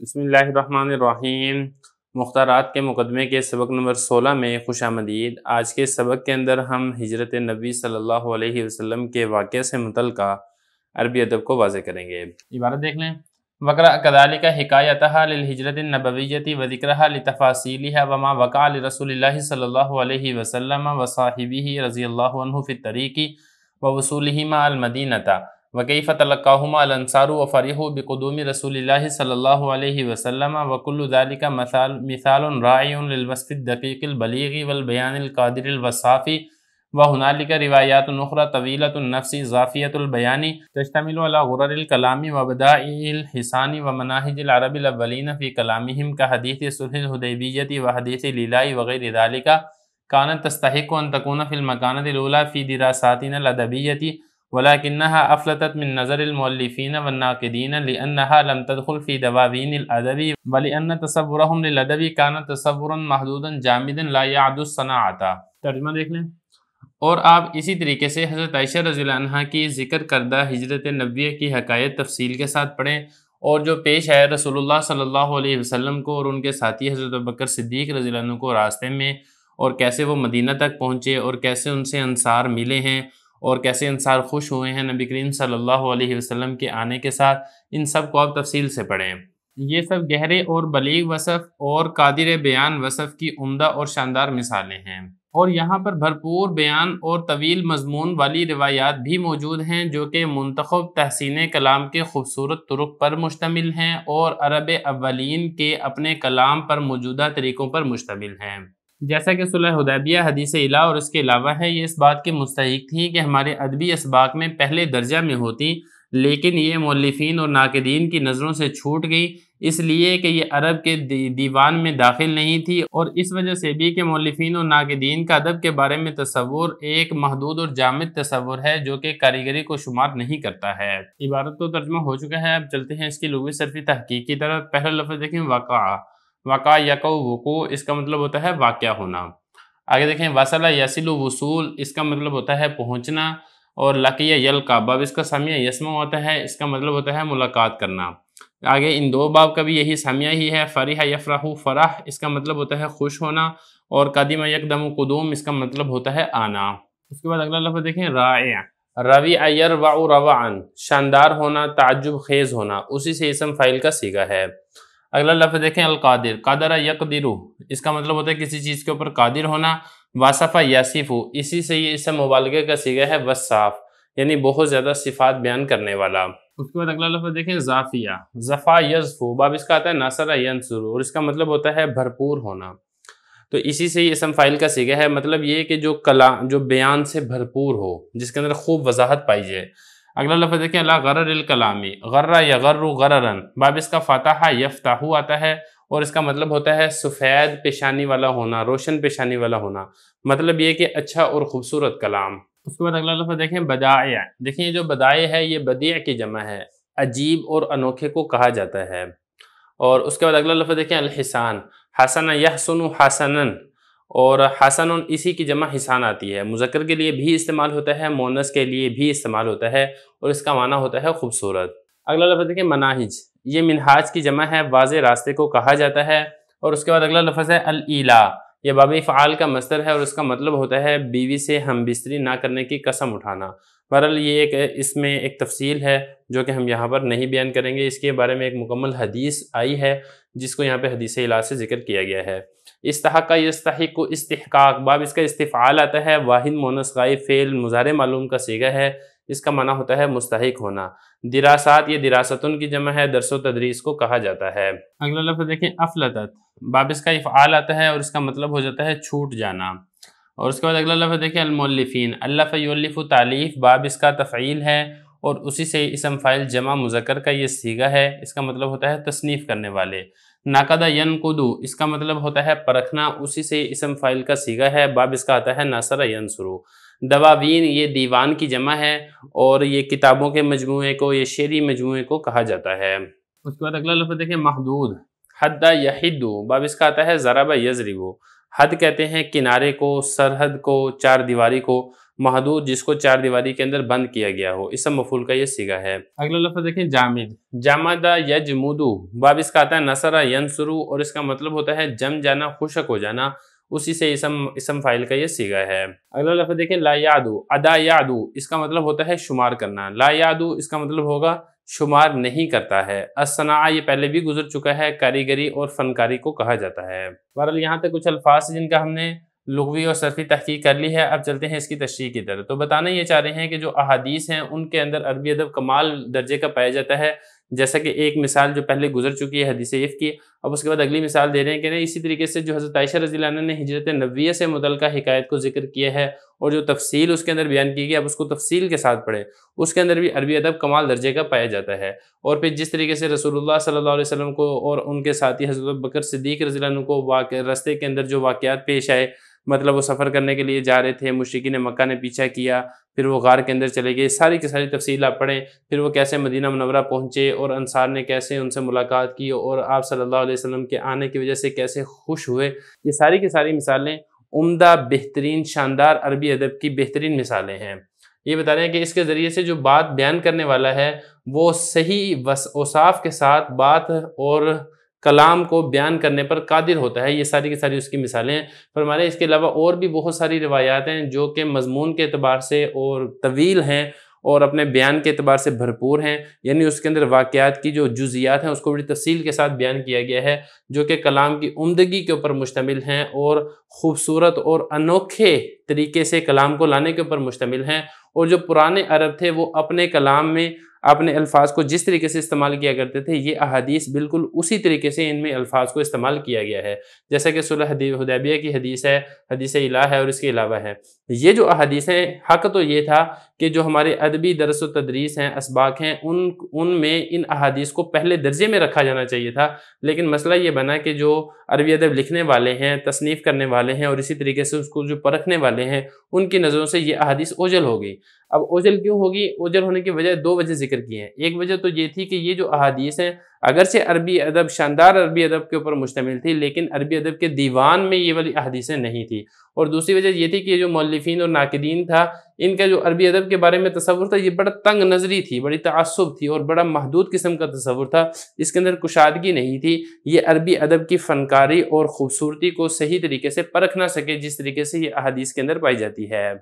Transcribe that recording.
بسم اللہ الرحمن الرحیم۔ مختارات کے مقدمے کے سبق نمبر 16 میں خوش آمدید۔ آج کے سبق کے اندر ہم ہجرت نبی صلی اللہ علیہ وسلم کے واقعے سے متعلقہ عربی ادب کو واضح کریں گے۔ عبارت دیکھ لیں۔ وَقْرَأْ كَذَلِكَ حِكَایَتَهَا لِلْهِجْرَةِ النَّبَوِيَّةِ وَذِكْرَهَا لِتَفَاصِيلِهَا وَمَا وَقَعَ لِرَسُولِ اللَّهِ صلی اللہ علیہ وسلم وصاحبہ رضی اللہ عنہ فی الطریق ووصولهما المدینة وَكَيْفَ تَلَقَّاهُمَا الْأَنصَارُ وَفَرِحُوا بِقُدُومِ رسول اللہ صلی اللہ علیہ وسلم وَكُلُّ ذَلِكَ مثال رائع للوصف الدقیق البلیغ والبیان القادر الوصاف وَهُنَالِكَ رِوَایَاتٌ أُخْرَى طَوِيلَةُ النَّفْسِ ضَافِيَةُ الْبَيَانِ تَشْتَمِلُ عَلَى غُرَرِ الْكَلَامِ وَبَدَائِعِ الْحِسَانِ وَمَنَاهِجِ الْعَرَبِ الْأَوَّلِينَ فِي كَلَامِهِمْ كَحَدِيثِ صُلْحِ الْحُدَيْبِيَّةِ وَحَدِيثِ الْإِلَاءِ وغير ذلك كانت تستحق أن تكون في المكانة الأولى في دراساتنا الأدبية ولكنها أفلتت من نظر المؤلفين والناقدين لأنها لم تدخل في دواوين الأدب ولأن تصورهم للأدب كان تصورا محدودا جامدا لا يعد الصناعة۔ ترجمہ دیکھ لیں۔ اور آپ اسی طریقے سے حضرت عائشہ رضی اللہ عنہ کی ذکر کردہ ہجرت نبویہ کی حکایت تفصیل کے ساتھ پڑھیں اور جو پیش ہے رسول اللہ صلی اللہ علیہ وسلم کو اور ان کے ساتھی حضرت ابوبکر صدیق رضی اللہ عنہ کو راستے میں، اور کیسے وہ مدینہ تک پہنچے اور کیسے ان سے انصار ملے ہیں اور کیسے انصار خوش ہوئے ہیں نبی کریم صلی اللہ علیہ وسلم کے آنے کے ساتھ، ان سب کو آپ تفصیل سے پڑھیں۔ یہ سب گہرے اور بلیغ وصف اور قادر بیان وصف کی عمدہ اور شاندار مثالیں ہیں، اور یہاں پر بھرپور بیان اور طویل مضمون والی روایات بھی موجود ہیں جو کہ منتخب تحسین کلام کے خوبصورت طرق پر مشتمل ہیں اور عرب اولین کے اپنے کلام پر موجودہ طریقوں پر مشتمل ہیں۔ جیسا کہ صلح حدیبیہ حدیث الہ اور اس کے علاوہ ہے، یہ اس بات کے مستحق تھی کہ ہمارے ادبی اسباق میں پہلے درجہ میں ہوتی، لیکن یہ مؤلفین اور ناقدین کی نظروں سے چھوٹ گئی، اس لیے کہ یہ عرب کے دیوان میں داخل نہیں تھی، اور اس وجہ سے بھی کہ مؤلفین اور ناقدین کا ادب کے بارے میں تصور ایک محدود اور جامد تصور ہے جو کہ کاریگری کو شمار نہیں کرتا ہے۔ عبارت تو ترجمہ ہو چکا ہے، اب چلتے ہیں اس کی لغوی صرفی تحقیق کی طرف۔ پہلا لفظ دیکھیں، وقع۔ وقع یقع وقوع، اس کا مطلب ہوتا ہے واقعہ ہونا۔ آگے دیکھیں، وصل یصل وصول، اس کا مطلب ہوتا ہے پہنچنا، اور لقیہ یلقا، باب اس کا سامیہ یسمع ہوتا ہے، اس کا مطلب ہوتا ہے ملاقات کرنا۔ آگے ان دو باب کا بھی یہی سامیہ ہی ہے۔ فرح یفرح، فرح اس کا مطلب ہوتا ہے خوش ہونا، اور قدم یقدم قدوم اس کا مطلب ہوتا ہے آنا۔ اس کے بعد اگلا لفظ دیکھیں، رائع۔ رویع یروع روعا، شاندار ہونا، تعجب خیز ہونا، اسی سے اسم فاعل کا صیغہ ہے۔ اگلا لفظ دیکھیں، القادر۔ قدر یقدر، اس کا مطلب ہوتا ہے کسی چیز کے اوپر قادر ہونا۔ واصف یصف، اسی سے یہ اسم مبالغہ کا صیغہ ہے، وصاف، یعنی بہت زیادہ صفات بیان کرنے والا۔ اس کے بعد اگلا لفظ دیکھیں، ضافیہ۔ ظفا یظفو، باب اس کا آتا ہے نصر ینصر، اور اس کا مطلب ہوتا ہے بھرپور ہونا، تو اسی سے یہ اسم فاعل کا صیغہ ہے۔ مطلب یہ کہ جو بیان سے بھرپور ہو، جس کے اندر خوب وضاحت پائی جائے۔ اگلا لفظ دیکھیں، علی غرر الکلامی۔ غرہ یغر غررن، باب اس کا فتح یفتح آتا ہے، اور اس کا مطلب ہوتا ہے سفید پیشانی والا ہونا، روشن پیشانی والا ہونا، مطلب یہ کہ اچھا اور خوبصورت کلام۔ اس کے بعد اگلا لفظ دیکھیں، بدائع۔ دیکھیں یہ جو بدائع ہے یہ بدیع کی جمع ہے، عجیب اور انوکھے کو کہا جاتا ہے۔ اور اس کے بعد اگلا لفظ دیکھیں، الحسان۔ حسن یحسن حسنن، اور حسن اسی کی جمع حسان آتی ہے، مذکر کے لیے بھی استعمال ہوتا ہے، مؤنث کے لیے بھی استعمال ہوتا ہے، اور اس کا معنی ہوتا ہے خوبصورت۔ اگلا لفظ دیکھیں، مناہج۔ یہ منہاج کی جمع ہے، واضح راستے کو کہا جاتا ہے۔ اور اس کے بعد اگلا لفظ ہے الإیلاء، یہ باب فعال کا مصدر ہے، اور اس کا مطلب ہوتا ہے بیوی سے ہم بستری نہ کرنے کی قسم اٹھانا۔ بہرحال یہ اس میں ایک تفصیل ہے جو کہ ہم یہاں پر نہیں بیان کریں گے، اس کے بارے میں ایک مکمل حدیث آئی ہے جس کو یہاں پہ حدیث الہ سے ذکر کیا گیا ہے۔ استحق یستحق استحقاق، باب اس کا استفعال آتا ہے، واحد مؤنث غائب فعل مضارع معلوم کا صیغہ ہے، اس کا معنی ہوتا ہے مستحق ہونا۔ دراسات، یہ دراستن کی جمع ہے، درس و تدریس کو کہا جاتا ہے۔ اگلا لفظ دیکھیں، افلتت، باب اس کا افعال آتا ہے، اور اس کا مطلب ہو جاتا ہے چھوٹ جانا۔ اور اس کے بعد اگلا لفظ دیکھیں، المؤلفین۔ الف یؤلف تعلیف، باب اس کا تفعیل ہے، اور اسی سے اسم فاعل جمع مذکر کا یہ صیغہ ہے، اس کا مطلب ہوتا ہے تصنیف کرنے والے۔ نقد ینقد، اس کا مطلب ہوتا ہے پرکھنا، اسی سے اسم فاعل کا صیغہ ہے، باب اس کا آتا ہے نصر ینصر۔ دواوین، یہ دیوان کی جمع ہے، اور یہ کتابوں کے مجموعے کو، یہ شعری مجموعے کو کہا جاتا ہے۔ اس کے بعد اگلا لفظ دیکھیں، محدود۔ حد یحد، باب اس کا آتا ہے ضرب یضرب۔ حد کہتے ہیں کنارے کو، سرحد کو، چار دیواری کو۔ محدود جس کو چار دیواری کے اندر بند کیا گیا ہو، اسم مفعول کا یہ صیغہ ہے۔ اگلا لفظ دیکھیں جامد، جامد یجمد، باب اس کا آتا ہے نصر ینصر اور اس کا مطلب ہوتا ہے جم جانا، خشک ہو جانا، اسی سے اسم فاعل کا یہ صیغہ ہے۔ اگلا لفظ دیکھیں لا یعدو، ادا یعدو، اس کا مطلب ہوتا ہے شمار کرنا، لا یعدو اس کا مطلب ہوگا شمار نہیں کرتا ہے۔ الصناعہ یہ پہلے بھی گزر چکا ہے، کاریگری اور فنکاری کو کہا جاتا ہے۔ بہرحال یہاں تک کچھ الفاظ جن کا ہم نے لغوی اور صرفی تحقیق کر لی ہے، اب چلتے ہیں اس کی تشریح کی طرف۔ تو بتانا یہ چاہ رہے ہیں کہ جو احادیث ہیں ان کے اندر عربی ادب کمال درجے کا پایا جاتا ہے، جیسا کہ ایک مثال جو پہلے گزر چکی ہے حدیث عفق کی، اب اس کے بعد اگلی مثال دے رہے ہیں کہ نہیں، اسی طریقے سے جو حضرت عائشہ رضی اللہ عنہ نے ہجرت نبویہ سے متعلقہ حکایت کو ذکر کیا ہے اور جو تفصیل اس کے اندر بیان کی گئی، اب اس کو تفصیل کے ساتھ پڑھیں، اس کے اندر بھی عربی ادب کمال درجے کا پایا جاتا ہے۔ اور پھر جس طریقے سے رسول اللہ صلی اللہ علیہ وسلم کو اور ان کے ساتھی حضرت بکر صدیق رضی اللہ عنہ کو راستے کے اندر جو واقعات پیش آئے، مطلب وہ سفر کرنے کے لیے جا رہے تھے، مشرکین مکہ نے پیچھا کیا، پھر وہ غار کے اندر چلے گئے، ساری کی ساری تفصیل آپ پڑھیں، پھر وہ کیسے مدینہ منورہ پہنچے اور انصار نے کیسے ان سے ملاقات کی اور آپ صلی اللہ علیہ وسلم کے آنے کی وجہ سے کیسے خوش ہوئے، یہ ساری کی ساری مثالیں عمدہ، بہترین، شاندار عربی ادب کی بہترین مثالیں ہیں۔ یہ بتا رہے ہیں کہ اس کے ذریعے سے جو بات بیان کرنے والا ہے وہ صحیح اوصاف کے ساتھ بات اور کلام کو بیان کرنے پر قادر ہوتا ہے، یہ ساری کی ساری اس کی مثالیں ہیں۔ فرمانے اس کے علاوہ اور بھی بہت ساری روایات ہیں جو کہ مضمون کے اعتبار سے اور طویل ہیں اور اپنے بیان کے اعتبار سے بھرپور ہیں، یعنی اس کے اندر واقعات کی جو جزئیات ہیں اس کو بڑی تفصیل کے ساتھ بیان کیا گیا ہے، جو کہ کلام کی عمدگی کے اوپر مشتمل ہیں اور خوبصورت اور انوکھے طریقے سے کلام کو لانے کے اوپر مشتمل ہیں۔ اور جو پرانے عرب تھے وہ اپنے کلام میں اپنے الفاظ کو جس طریقے سے استعمال کیا کرتے تھے، یہ احادیث بالکل اسی طریقے سے ان میں الفاظ کو استعمال کیا گیا ہے، جیسا کہ صلح حدیبیہ کی حدیث ہے، حدیث الہ ہے اور اس کے علاوہ ہے۔ یہ جو احادیث ہیں، حق تو یہ تھا کہ جو ہمارے ادبی درس و تدریس ہیں، اسباق ہیں، ان میں ان احادیث کو پہلے درجے میں رکھا جانا چاہیے تھا، لیکن مسئلہ یہ بنا کہ جو عربی ادب لکھنے والے ہیں، تصنیف کرنے والے ہیں اور اسی طریقے سے اس کو جو پرکھنے والے ہیں، ان کی نظروں سے یہ احادیث اوجھل ہو گئی۔ اب اوجھل کیوں ہوگی؟ اوجھل ہونے کی وجہ دو وجہ ذکر کی ہیں۔ ایک وجہ تو یہ تھی کہ یہ جو احادیث ہیں اگرچہ عربی ادب، شاندار عربی ادب کے اوپر مشتمل تھی، لیکن عربی ادب کے دیوان میں یہ والی احادیثیں نہیں تھی۔ اور دوسری وجہ یہ تھی کہ یہ جو مؤلفین اور ناقدین تھا، ان کا جو عربی ادب کے بارے میں تصور تھا، یہ بڑا تنگ نظری تھی، بڑی تعصب تھی اور بڑا محدود قسم کا تصور تھا، اس کے اندر کشادگی نہیں تھی۔ یہ عربی ادب کی فنکاری اور خوبصورتی کو صحیح طریقے سے پرکھ نہ سکے جس طریقے سے یہ احادیث کے اندر پائی جاتی ہے۔